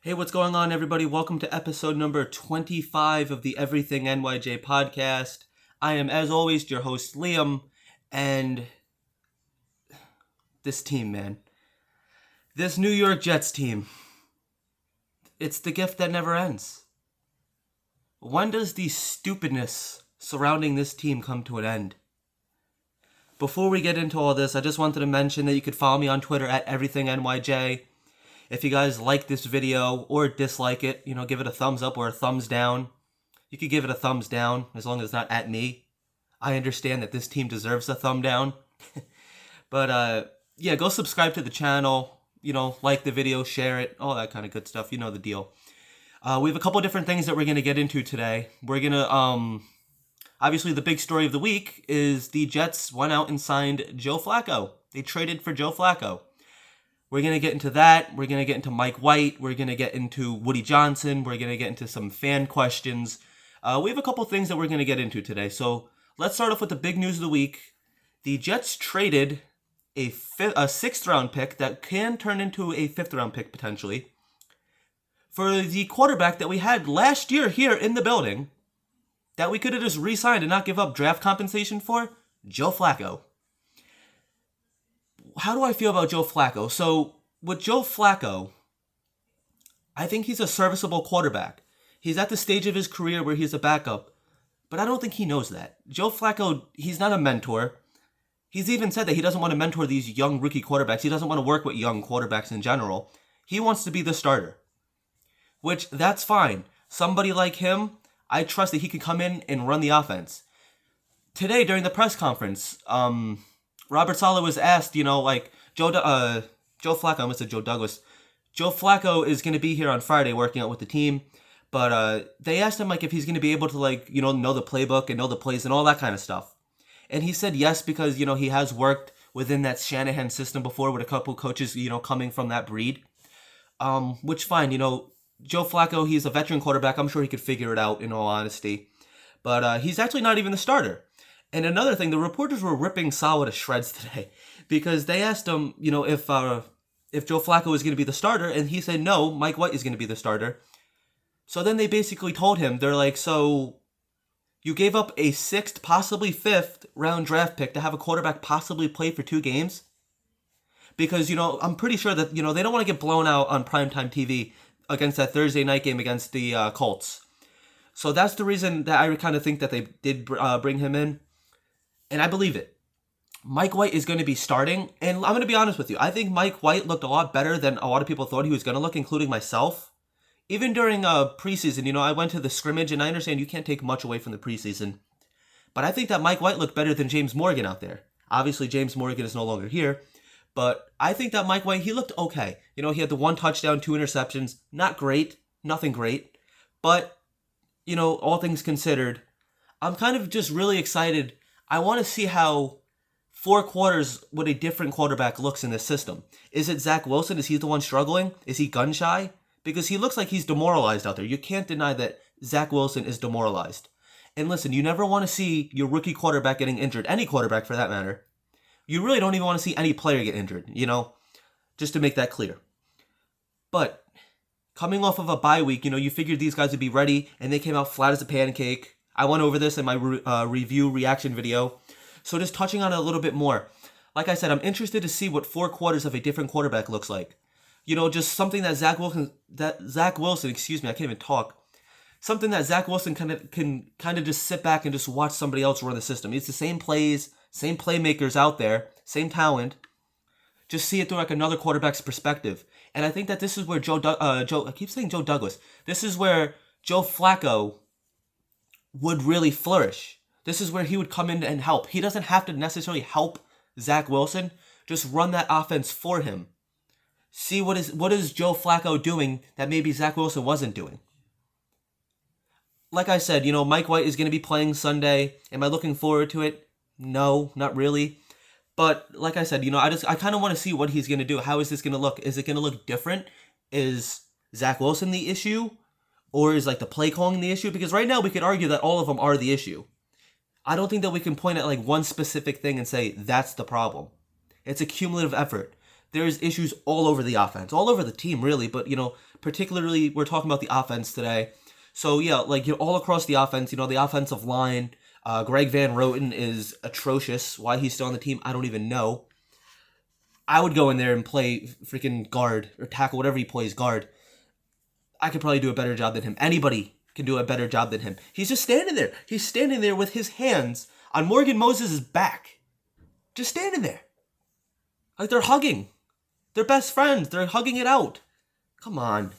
Hey, what's going on, everybody? Welcome to episode number 25 of the Everything NYJ podcast. I am, as always, your host, Liam, and this team, man. This New York Jets team. It's the gift that never ends. When does the stupidness surrounding this team come to an end? Before we get into all this, I just wanted to mention that you could follow me on Twitter at EverythingNYJ. If you guys like this video or dislike it, give it a thumbs up or a thumbs down. You could give it a thumbs down as long as it's not at me. I understand that this team deserves a thumb down. But go subscribe to the channel, like the video, share it, all that kind of good stuff. You know the deal. We have a couple different things that we're going to get into today. We're going to, obviously the big story of the week is the Jets went out and signed Joe Flacco. They traded for Joe Flacco. We're going to get into that. We're going to get into Mike White. We're going to get into Woody Johnson. We're going to get into some fan questions. We have a couple things that we're going to get into today. So let's start off with the big news of the week. The Jets traded a sixth-round pick that can turn into a fifth-round pick potentially for the quarterback that we had last year here in the building that we could have just re-signed and not give up draft compensation for, Joe Flacco. How do I feel about Joe Flacco? So, with Joe Flacco, I think he's a serviceable quarterback. He's at the stage of his career where he's a backup, but I don't think he knows that. Joe Flacco, he's not a mentor. He's even said that he doesn't want to mentor these young rookie quarterbacks. He doesn't want to work with young quarterbacks in general. He wants to be the starter, which that's fine. Somebody like him, I trust that he can come in and run the offense. Today, during the press conference, Robert Saleh was asked, Joe Flacco, I almost said Joe Douglas. Joe Flacco is going to be here on Friday working out with the team, but they asked him if he's going to be able to know the playbook and know the plays and all that kind of stuff. And he said yes because, he has worked within that Shanahan system before with a couple coaches, coming from that breed. Which fine, Joe Flacco, he's a veteran quarterback. I'm sure he could figure it out in all honesty. But he's actually not even the starter. And another thing, the reporters were ripping Saleh to shreds today because they asked him, if Joe Flacco was going to be the starter, and he said no, Mike White is going to be the starter. So then they basically told him, they're like, so you gave up a sixth, possibly fifth round draft pick to have a quarterback possibly play for 2 games? Because, I'm pretty sure that, they don't want to get blown out on primetime TV against that Thursday night game against the Colts. So that's the reason that I kind of think that they did bring him in. And I believe it. Mike White is going to be starting. And I'm going to be honest with you. I think Mike White looked a lot better than a lot of people thought he was going to look, including myself. Even during preseason, I went to the scrimmage, and I understand you can't take much away from the preseason. But I think that Mike White looked better than James Morgan out there. Obviously, James Morgan is no longer here. But I think that Mike White, he looked okay. He had the 1 touchdown, 2 interceptions. Not great. Nothing great. But, all things considered, I'm kind of just really excited. I want to see how 4 quarters with a different quarterback looks in this system. Is it Zach Wilson? Is he the one struggling? Is he gun shy? Because he looks like he's demoralized out there. You can't deny that Zach Wilson is demoralized. And listen, you never want to see your rookie quarterback getting injured. Any quarterback for that matter. You really don't even want to see any player get injured, just to make that clear. But coming off of a bye week, you figured these guys would be ready, and they came out flat as a pancake. I went over this in my review reaction video. So just touching on it a little bit more. Like I said, I'm interested to see what 4 quarters of a different quarterback looks like. Just something that Zach Wilson, I can't even talk. Something that Zach Wilson can just sit back and just watch somebody else run the system. It's the same plays, same playmakers out there, same talent. Just see it through another quarterback's perspective. And I think that this is where I keep saying Joe Douglas. This is where Joe Flacco would really flourish. This is where he would come in and help. He doesn't have to necessarily help Zach Wilson. Just run that offense for him. See what is Joe Flacco doing that maybe Zach Wilson wasn't doing. Like I said, Mike White is going to be playing Sunday. Am I looking forward to it? No, not really. But like I said, I kind of want to see what he's going to do. How is this going to look? Is it going to look different? Is Zach Wilson the issue? Or is the play calling the issue? Because right now we could argue that all of them are the issue. I don't think that we can point at one specific thing and say that's the problem. It's a cumulative effort. there's issues all over the offense, all over the team, really. But, particularly we're talking about the offense today. So, yeah, all across the offense, the offensive line, Greg Van Roten is atrocious. Why he's still on the team, I don't even know. I would go in there and play freaking guard or tackle, whatever he plays, guard. I could probably do a better job than him. Anybody can do a better job than him. He's just standing there. He's standing there with his hands on Morgan Moses' back. Just standing there. Like they're hugging. They're best friends. They're hugging it out. Come on.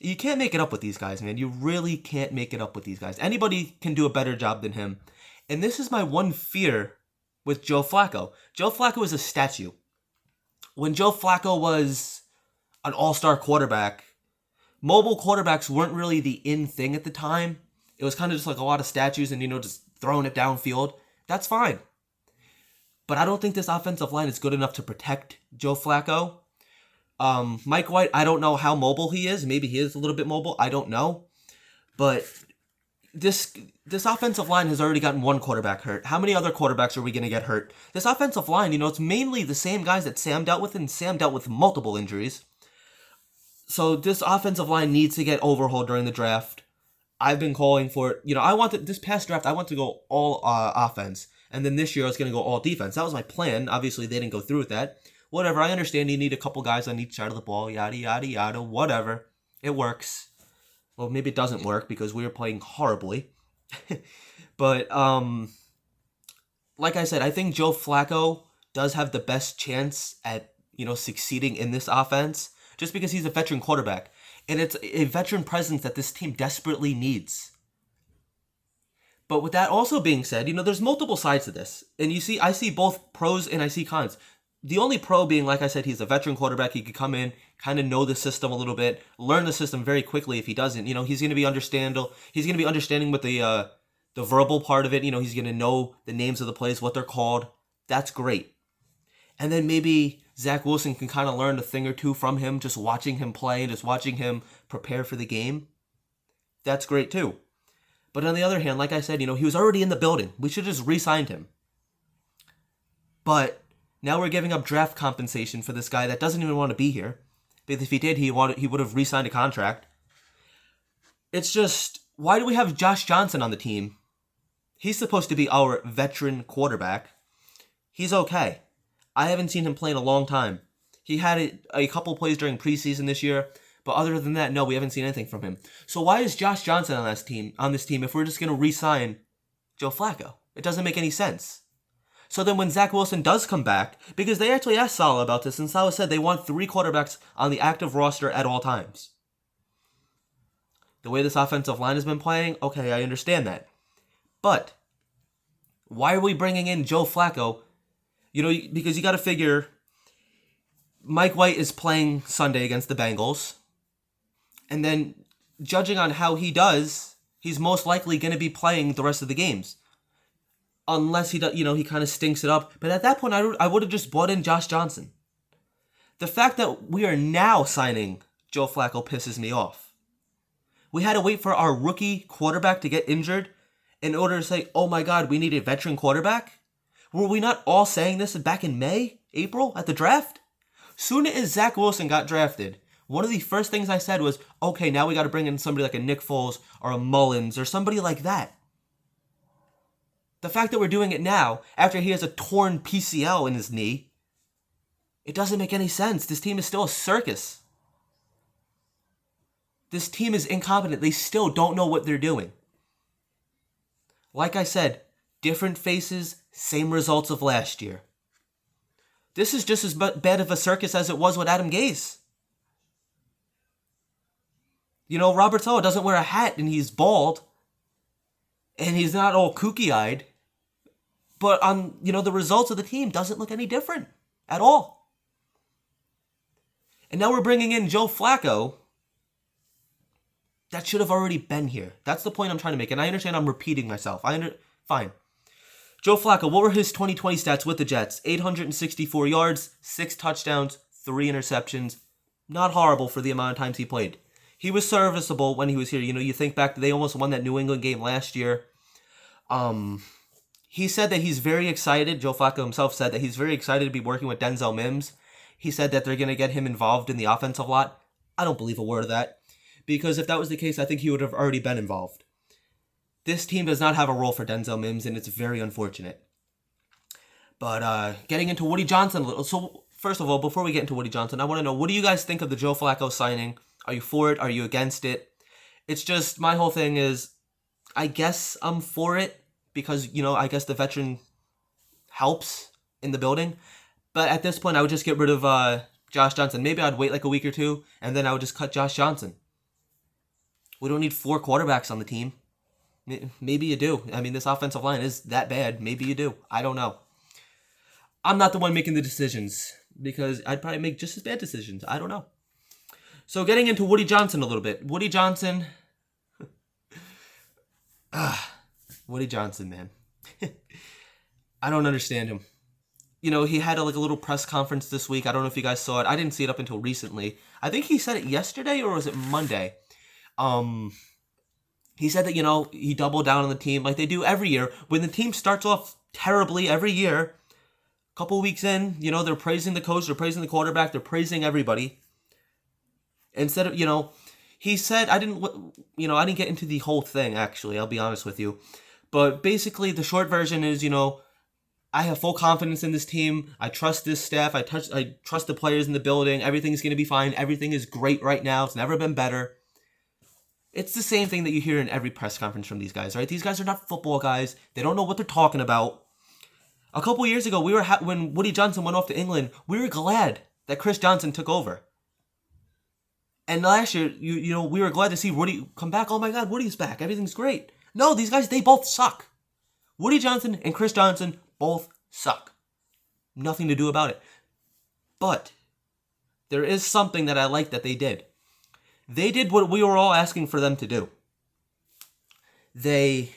You can't make it up with these guys, man. You really can't make it up with these guys. Anybody can do a better job than him. And this is my one fear with Joe Flacco. Joe Flacco is a statue. When Joe Flacco was an all-star quarterback, mobile quarterbacks weren't really the in thing at the time. It was kind of just like a lot of statues and, just throwing it downfield. That's fine. But I don't think this offensive line is good enough to protect Joe Flacco. Mike White, I don't know how mobile he is. Maybe he is a little bit mobile. I don't know. But this offensive line has already gotten one quarterback hurt. How many other quarterbacks are we going to get hurt? This offensive line, it's mainly the same guys that Sam dealt with, and Sam dealt with multiple injuries. So this offensive line needs to get overhauled during the draft. I've been calling for it. This past draft, I want to go all offense. And then this year, I was going to go all defense. That was my plan. Obviously, they didn't go through with that. Whatever, I understand you need a couple guys on each side of the ball, yada, yada, yada, whatever. It works. Well, maybe it doesn't work because we were playing horribly. But, like I said, I think Joe Flacco does have the best chance at, succeeding in this offense just because he's a veteran quarterback. And it's a veteran presence that this team desperately needs. But with that also being said, there's multiple sides to this. And I see both pros and I see cons. The only pro being, like I said, he's a veteran quarterback. He could come in, kind of know the system a little bit, learn the system very quickly. If he doesn't, he's going to be understanding. He's going to be understanding with the verbal part of it. He's going to know the names of the plays, what they're called. That's great. And then maybe Zach Wilson can kind of learn a thing or two from him, just watching him play and just watching him prepare for the game. That's great too. But on the other hand, like I said, he was already in the building. We should have just re-signed him. But now we're giving up draft compensation for this guy that doesn't even want to be here. Because if he did, he would have re-signed a contract. It's just, why do we have Josh Johnson on the team? He's supposed to be our veteran quarterback. He's okay. I haven't seen him play in a long time. He had a couple plays during preseason this year, but other than that, no, we haven't seen anything from him. So why is Josh Johnson on this team if we're just going to re-sign Joe Flacco? It doesn't make any sense. So then when Zach Wilson does come back, because they actually asked Saleh about this, and Saleh said they want 3 quarterbacks on the active roster at all times. The way this offensive line has been playing, okay, I understand that. But why are we bringing in Joe Flacco? Because you got to figure Mike White is playing Sunday against the Bengals. And then judging on how he does, he's most likely going to be playing the rest of the games. Unless he does, he kind of stinks it up. But at that point, I would have just brought in Josh Johnson. The fact that we are now signing Joe Flacco pisses me off. We had to wait for our rookie quarterback to get injured in order to say, oh my God, we need a veteran quarterback? Were we not all saying this back in May, April, at the draft? Soon as Zach Wilson got drafted, one of the first things I said was, okay, now we got to bring in somebody like a Nick Foles or a Mullins or somebody like that. The fact that we're doing it now, after he has a torn PCL in his knee, it doesn't make any sense. This team is still a circus. This team is incompetent. They still don't know what they're doing. Like I said, different faces, same results of last year. This is just as bad of a circus as it was with Adam Gase. Robert Saleh doesn't wear a hat and he's bald. And he's not all kooky-eyed. But on, the results of the team doesn't look any different at all. And now we're bringing in Joe Flacco. That should have already been here. That's the point I'm trying to make. And I understand I'm repeating myself. Fine. Joe Flacco, what were his 2020 stats with the Jets? 864 yards, 6 touchdowns, 3 interceptions. Not horrible for the amount of times he played. He was serviceable when he was here. You think back, they almost won that New England game last year. he said that he's very excited. Joe Flacco himself said that he's very excited to be working with Denzel Mims. He said that they're going to get him involved in the offense a lot. I don't believe a word of that, because if that was the case, I think he would have already been involved. This team does not have a role for Denzel Mims, and it's very unfortunate. But getting into Woody Johnson a little. So first of all, before we get into Woody Johnson, I want to know, what do you guys think of the Joe Flacco signing? Are you for it? Are you against it? It's just, my whole thing is, I guess I'm for it because, I guess the veteran helps in the building. But at this point, I would just get rid of Josh Johnson. Maybe I'd wait like a week or two, and then I would just cut Josh Johnson. We don't need 4 quarterbacks on the team. Maybe you do. I mean, this offensive line is that bad. Maybe you do. I don't know. I'm not the one making the decisions, because I'd probably make just as bad decisions. I don't know. So getting into Woody Johnson a little bit. Woody Johnson. Woody Johnson, man. I don't understand him. He had a little press conference this week. I don't know if you guys saw it. I didn't see it up until recently. I think he said it yesterday, or was it Monday? He said that, he doubled down on the team like they do every year. When the team starts off terribly every year, a couple weeks in, they're praising the coach, they're praising the quarterback, they're praising everybody. Instead of, he said, I didn't get into the whole thing, actually, I'll be honest with you. But basically, the short version is, I have full confidence in this team. I trust this staff. I trust the players in the building. Everything's going to be fine. Everything is great right now. It's never been better. It's the same thing that you hear in every press conference from these guys, right? These guys are not football guys. They don't know what they're talking about. A couple years ago, when Woody Johnson went off to England, we were glad that Chris Johnson took over. And last year, we were glad to see Woody come back. Oh my God, Woody's back. Everything's great. No, these guys, they both suck. Woody Johnson and Chris Johnson both suck. Nothing to do about it. But there is something that I like that they did. They did what we were all asking for them to do. They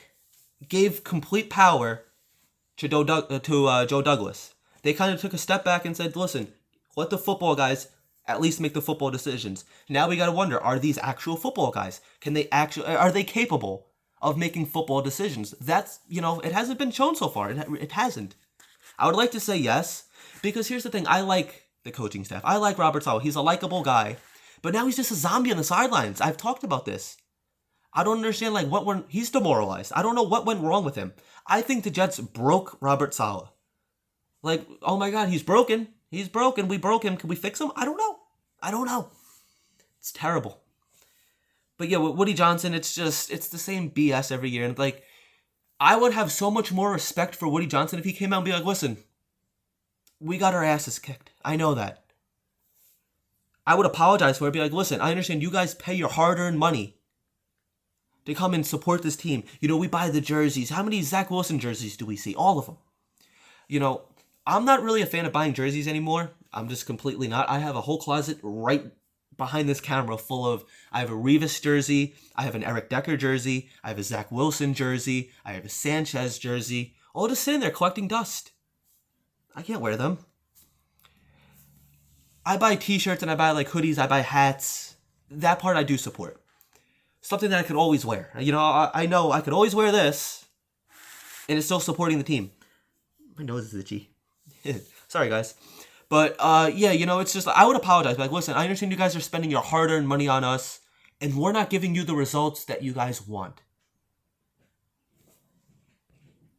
gave complete power to Joe Douglas. They kind of took a step back and said, listen, let the football guys at least make the football decisions. Now we got to wonder, are these actual football guys? Are they capable of making football decisions? That's, it hasn't been shown so far. It hasn't. I would like to say yes, because here's the thing. I like the coaching staff. I like Robert Saleh. He's a likable guy, but now he's just a zombie on the sidelines. I've talked about this. I don't understand, he's demoralized. I don't know what went wrong with him. I think the Jets broke Robert Saleh. Oh my God, he's broken. He's broken. We broke him. Can we fix him? I don't know. It's terrible. But yeah, with Woody Johnson, it's the same BS every year. And I would have so much more respect for Woody Johnson if he came out and be like, listen, we got our asses kicked. I know that. I would apologize for it. Be like, listen, I understand you guys pay your hard-earned money to come and support this team. We buy the jerseys. How many Zach Wilson jerseys do we see? All of them. I'm not really a fan of buying jerseys anymore. I'm just completely not. I have a whole closet right behind this camera I have a Revis jersey, I have an Eric Decker jersey, I have a Zach Wilson jersey, I have a Sanchez jersey, all just sitting there collecting dust. I can't wear them. I buy t-shirts and I buy hoodies, I buy hats. That part I do support. Something that I could always wear. I know I could always wear this, and it's still supporting the team. My nose is itchy. Sorry, guys. But, it's just, I would apologize. Listen, I understand you guys are spending your hard-earned money on us, and we're not giving you the results that you guys want.